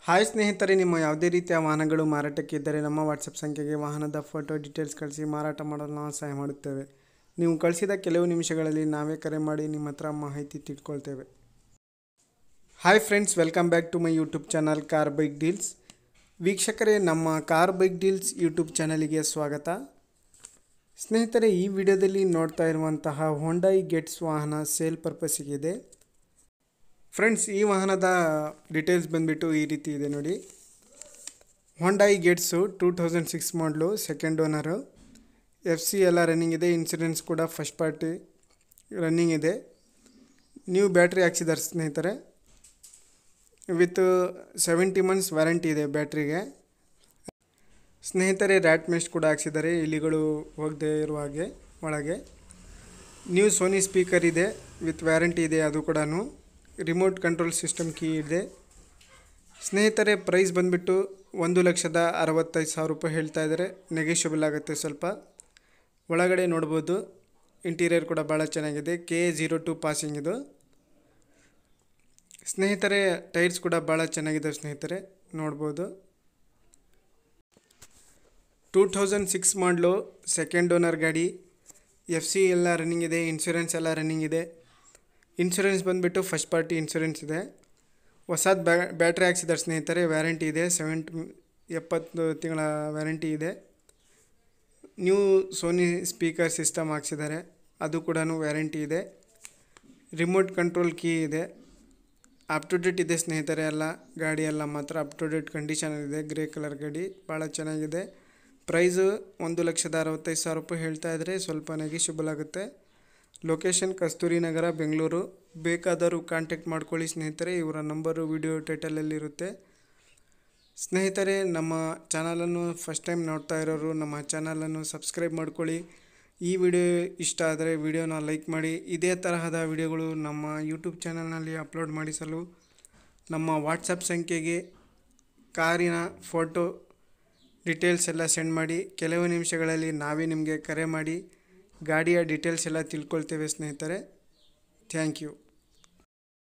Hi ಸ್ನೇಹಿತರೆ, ನಿಮ್ಮ ಯಾವುದೇ ರೀತಿಯ ವಾಹನಗಳು ಮಾರಾಟಕ್ಕೆ ಇದ್ದರೆ ನಮ್ಮ ವಾಟ್ಸಪ್ ಸಂಖ್ಯೆಗೆ ವಾಹನದ ಫೋಟೋ ಡೀಟೇಲ್ಸ್ ಕಳಿಸಿ ಮಾರಾಟ ಮಾಡಲು ನಾವು ಸಹಾಯ ಮಾಡುತ್ತೇವೆ. ನೀವು ಕಳಿಸಿದ ಕೆಲವು ನಿಮಿಷಗಳಲ್ಲಿ ನಾವೇ ಕರೆ ಮಾಡಿ ನಿಮ್ಮ ಹತ್ರ ಮಾಹಿತಿ ತಿಳ್ಕೊಳ್ತೇವೆ. Hi friends, welcome back to my YouTube channel car bike deals. ವೀಕ್ಷಕರೇ, ನಮ್ಮ ಕಾರ್ ಬೈಕ್ ಡೀಲ್ಸ್ ಯೂಟ್ಯೂಬ್ ಚಾನಲಿಗೆ ಸ್ವಾಗತ. ಸ್ನೇಹಿತರೆ, ಈ ವಿಡಿಯೋದಲ್ಲಿ ನೋಡ್ತಾ ಇರುವಂತಹ ಹೊಂಡಾಯಿ ಗೆಟ್ಸ್ ವಾಹನ ಸೇಲ್ ಪರ್ಪಸ್ಸಿಗಿದೆ. ಫ್ರೆಂಡ್ಸ್, ಈ ವಾಹನದ ಡೀಟೇಲ್ಸ್ ಬಂದುಬಿಟ್ಟು ಈ ರೀತಿ ಇದೆ ನೋಡಿ. ಹೊಂಡಾಯಿ ಗೆಟ್ಸು 2006 ಮಾಡಲು, ಸೆಕೆಂಡ್ ಓನರು, FC ಎಲ್ಲ ರನ್ನಿಂಗ್ ಇದೆ. ಇನ್ಸೂರೆನ್ಸ್ ಕೂಡ ಫಸ್ಟ್ ಪಾರ್ಟಿ ರನ್ನಿಂಗ್ ಇದೆ. ನ್ಯೂ ಬ್ಯಾಟ್ರಿ ಹಾಕ್ಸಿದ್ದಾರೆ ಸ್ನೇಹಿತರೆ. ವಿತ್ 70 ಮಂತ್ಸ್ ವ್ಯಾರಂಟಿ ಇದೆ ಬ್ಯಾಟ್ರಿಗೆ. ಸ್ನೇಹಿತರೆ, ರ್ಯಾಟ್ ಮೆಸ್ಟ್ ಕೂಡ ಹಾಕ್ಸಿದ್ದಾರೆ, ಇಲಿಗಳು ಹೋಗದೆ ಇರುವ ಹಾಗೆ ಒಳಗೆ. ನ್ಯೂ ಸೋನಿ ಸ್ಪೀಕರ್ ಇದೆ, ವಿತ್ ವ್ಯಾರಂಟಿ ಇದೆ. ಅದು ಕೂಡ ರಿಮೋಟ್ ಕಂಟ್ರೋಲ್ ಸಿಸ್ಟಮ್ ಕೀ ಇದೆ. ಸ್ನೇಹಿತರೆ, ಪ್ರೈಸ್ ಬಂದುಬಿಟ್ಟು 1,65,000 ರೂಪಾಯಿ ಹೇಳ್ತಾ ಇದ್ದಾರೆ. ನೆಗೆಷಿಯಬಲ್ ಆಗುತ್ತೆ ಸ್ವಲ್ಪ. ಒಳಗಡೆ ನೋಡ್ಬೋದು, ಇಂಟೀರಿಯರ್ ಕೂಡ ಭಾಳ ಚೆನ್ನಾಗಿದೆ. KA02 ಪಾಸಿಂಗ್ ಇದು. ಸ್ನೇಹಿತರೆ, ಟೈರ್ಸ್ ಕೂಡ ಭಾಳ ಚೆನ್ನಾಗಿದೆ ಸ್ನೇಹಿತರೆ, ನೋಡ್ಬೋದು. 2006 ಮಾಡಲು, ಸೆಕೆಂಡ್ ಓನರ್ ಗಾಡಿ. FC ಎಲ್ಲ ರನ್ನಿಂಗ್ ಇದೆ, ಇನ್ಶೂರೆನ್ಸ್ ಎಲ್ಲ ರನ್ನಿಂಗ್ ಇದೆ. ಇನ್ಶೂರೆನ್ಸ್ ಬಂದುಬಿಟ್ಟು ಫಸ್ಟ್ ಪಾರ್ಟಿ ಇನ್ಶೂರೆನ್ಸ್ ಇದೆ. ಹೊಸದು ಬ್ಯಾಟ್ರಿ ಹಾಕ್ಸಿದ್ದಾರೆ ಸ್ನೇಹಿತರೆ, ವ್ಯಾರಂಟಿ ಇದೆ. 70 ತಿಂಗಳ ವ್ಯಾರಂಟಿ ಇದೆ. ನ್ಯೂ ಸೋನಿ ಸ್ಪೀಕರ್ ಸಿಸ್ಟಮ್ ಹಾಕ್ಸಿದ್ದಾರೆ, ಅದು ಕೂಡ ವ್ಯಾರಂಟಿ ಇದೆ. ರಿಮೋಟ್ ಕಂಟ್ರೋಲ್ ಕೀ ಇದೆ. ಅಪ್ ಟು ಡೇಟ್ ಇದೆ ಸ್ನೇಹಿತರೆ. ಎಲ್ಲ ಗಾಡಿ ಎಲ್ಲ ಮಾತ್ರ ಅಪ್ ಟು ಡೇಟ್ ಕಂಡೀಷನಲ್ಲಿದೆ. ಗ್ರೇ ಕಲರ್ ಗಾಡಿ ಭಾಳ ಚೆನ್ನಾಗಿದೆ. ಪ್ರೈಸು 1,65,000 ರೂಪಾಯಿ ಹೇಳ್ತಾ ಇದ್ದರೆ, ಸ್ವಲ್ಪ ನೆಗೆಷಿಯಬಲ್ ಆಗುತ್ತೆ. ಲೊಕೇಶನ್ ಕಸ್ತೂರಿ ನಗರ, ಬೆಂಗಳೂರು. ಬೇಕಾದರೂ ಕಾಂಟ್ಯಾಕ್ಟ್ ಮಾಡ್ಕೊಳ್ಳಿ ಸ್ನೇಹಿತರೆ. ಇವರ ನಂಬರು ವಿಡಿಯೋ ಟೈಟಲಲ್ಲಿರುತ್ತೆ. ಸ್ನೇಹಿತರೆ, ನಮ್ಮ ಚಾನಲನ್ನು ಫಸ್ಟ್ ಟೈಮ್ ನೋಡ್ತಾ ಇರೋರು ನಮ್ಮ ಚಾನಲನ್ನು ಸಬ್ಸ್ಕ್ರೈಬ್ ಮಾಡ್ಕೊಳ್ಳಿ. ಈ ವಿಡಿಯೋ ಇಷ್ಟ ಆದರೆ ವಿಡಿಯೋನ ಲೈಕ್ ಮಾಡಿ. ಇದೇ ತರಹದ ವಿಡಿಯೋಗಳು ನಮ್ಮ ಯೂಟ್ಯೂಬ್ ಚಾನಲ್ನಲ್ಲಿ ಅಪ್ಲೋಡ್ ಮಾಡಿಸಲು ನಮ್ಮ ವಾಟ್ಸಪ್ ಸಂಖ್ಯೆಗೆ ಕಾರಿನ ಫೋಟೋ ಡೀಟೇಲ್ಸ್ ಎಲ್ಲ ಸೆಂಡ್ ಮಾಡಿ. ಕೆಲವು ನಿಮಿಷಗಳಲ್ಲಿ ನಾವೇ ನಿಮಗೆ ಕರೆ ಮಾಡಿ ಗಾಡಿಯ ಡೀಟೇಲ್ಸ್ ಎಲ್ಲ ತಿಳ್ಕೊಳ್ತೇವೆ ಸ್ನೇಹಿತರೆ. Thank you.